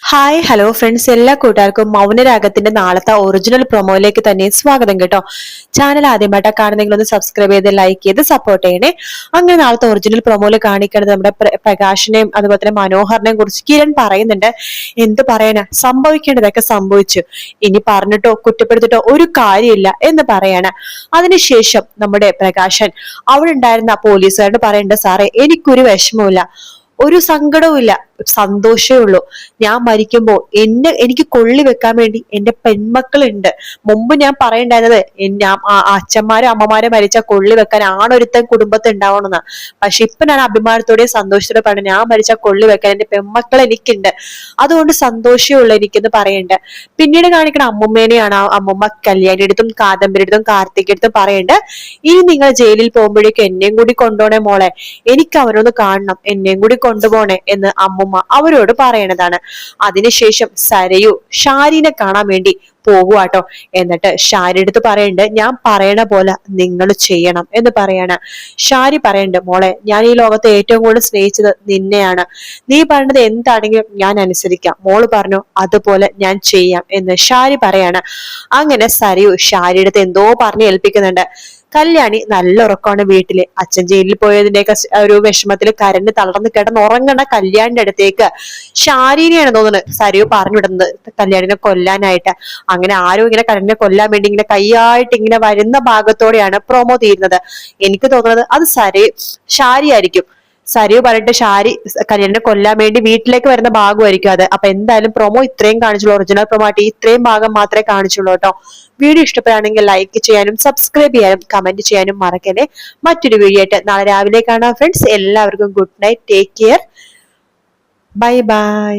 Hi hello friends, എല്ലാ കൂട്ടുകാർക്കും മൗനരാഗത്തിന്റെ നാളത്തെ ഒറിജിനൽ പ്രൊമോയിലേക്ക് തന്നെ സ്വാഗതം കേട്ടോ. ചാനൽ ആദ്യമായിട്ടാ കാണുന്നെങ്കിൽ സബ്സ്ക്രൈബ് ചെയ്ത് ലൈക്ക് ചെയ്ത് സപ്പോർട്ട് ചെയ്യണേ. അങ്ങനെ നാളത്തെ ഒറിജിനൽ പ്രൊമോയിൽ കാണിക്കുന്നത് നമ്മുടെ പ്രകാശിനെയും അതുപോലെ തന്നെ മനോഹറിനെയും കുറിച്ച് കിരൺ പറയുന്നുണ്ട്. എന്ത് പറയാനാ, സംഭവിക്കേണ്ടതൊക്കെ സംഭവിച്ചു, ഇനി പറഞ്ഞിട്ടോ കുറ്റപ്പെടുത്തിട്ടോ ഒരു കാര്യമില്ല എന്ന് പറയാണ്. അതിനുശേഷം നമ്മുടെ പ്രകാശൻ അവിടെ ഉണ്ടായിരുന്ന പോലീസുകാരോട് പറയേണ്ട, സാറേ എനിക്കൊരു വിഷമവുമില്ല, ഒരു സങ്കടവും ഇല്ല, സന്തോഷമേ ഉള്ളൂ. ഞാൻ മരിക്കുമ്പോൾ എനിക്ക് കൊള്ളി വെക്കാൻ വേണ്ടി എന്റെ പെൺമക്കളുണ്ട്. മുമ്പ് ഞാൻ പറയണ്ടായിരുന്നത് അച്ഛന്മാരും അമ്മമാരും മരിച്ച കൊള്ളി വെക്കാൻ ആണൊരുത്തൻ കുടുംബത്തിൽ ഉണ്ടാവണമെന്ന്. പക്ഷെ ഇപ്പൊ ഞാൻ അഭിമാനത്തോടെ സന്തോഷത്തോടെ പറഞ്ഞു, ഞാൻ മരിച്ച കൊള്ളി വെക്കാൻ എന്റെ പെൺമക്കൾ എനിക്കുണ്ട്, അതുകൊണ്ട് സന്തോഷമേ ഉള്ളൂ എനിക്കെന്ന് പറയണ്ട്. പിന്നീട് കാണിക്കണ അമ്മുമ്മേനെയാണ്. അമ്മുമ്മ കല്യാണി എടുത്തും കാദംബരി എടുത്തും കാർത്തിക് എടുത്തും പറയണ്ട്, ഇനി നിങ്ങൾ ജയിലിൽ പോകുമ്പോഴേക്കും എന്നെയും കൂടി കൊണ്ടുപോണേ മോളെ, എനിക്ക് അവരൊന്ന് കാണണം, എന്നെയും കൂടി കൊണ്ടുപോണേ എന്ന് അമ്മുമ്മ അവരോട് പറയണതാണ്. അതിനുശേഷം സരയു ഷാരിനെ കാണാൻ വേണ്ടി പോകുവാട്ടോ. എന്നിട്ട് ഷാരി എടുത്ത് പറയണ്ട്, ഞാൻ പറയണ പോലെ നിങ്ങൾ ചെയ്യണം എന്ന് പറയാണ്. ഷാരി പറയണ്ട്, മോളെ ഞാൻ ഈ ലോകത്തെ ഏറ്റവും കൂടുതൽ സ്നേഹിച്ചത് നിന്നെയാണ്, നീ പറഞ്ഞത് എന്താണെങ്കിലും ഞാൻ അനുസരിക്കാം, മോള് പറഞ്ഞു അതുപോലെ ഞാൻ ചെയ്യാം എന്ന് ഷാരി പറയാണ്. അങ്ങനെ സരയു ഷാരി എടുത്ത് എന്തോ പറഞ്ഞ് ഏൽപ്പിക്കുന്നുണ്ട്. കല്യാണി നല്ല ഉറക്കമാണ് വീട്ടില്. അച്ഛൻ ജയിലിൽ പോയതിന്റെയൊക്കെ ഒരു വിഷമത്തിൽ കരണ്ട് തളർന്ന് കിടന്ന് ഉറങ്ങണ കല്യാണിന്റെ അടുത്തേക്ക് ഷാരിനെയാണ് തോന്നുന്നത് സരയു പറഞ്ഞു വിടുന്നത്, കല്യാണിനെ കൊല്ലാനായിട്ട്. അങ്ങനെ ആരും ഇങ്ങനെ കരണ്ടിനെ കൊല്ലാൻ വേണ്ടി ഇങ്ങനെ കൈയായിട്ട് ഇങ്ങനെ വരുന്ന ഭാഗത്തോടെയാണ് പ്രൊമോ തീരുന്നത്. എനിക്ക് തോന്നുന്നത് അത് ഷാരി ആയിരിക്കും. സരയു പറഞ്ഞിട്ട് ഷാരി കല്യാണിനെ കൊല്ലാൻ വേണ്ടി വീട്ടിലേക്ക് വരുന്ന ഭാഗമായിരിക്കും അത്. അപ്പൊ എന്തായാലും പ്രൊമോ ഇത്രയും കാണിച്ചുള്ളൂ, ഒറിജിനൽ പ്രൊമോ ആയിട്ട് ഇത്രയും ഭാഗം മാത്രമേ കാണിച്ചുള്ളൂ കേട്ടോ. വീഡിയോ ഇഷ്ടപ്പെടുകയാണെങ്കിൽ ലൈക്ക് ചെയ്യാനും സബ്സ്ക്രൈബ് ചെയ്യാനും കമന്റ് ചെയ്യാനും മറക്കല്ലേ. മറ്റൊരു വീഡിയോ ആയിട്ട് നാളെ രാവിലെ കാണാം ഫ്രണ്ട്സ്. എല്ലാവർക്കും good night, take care, bye bye.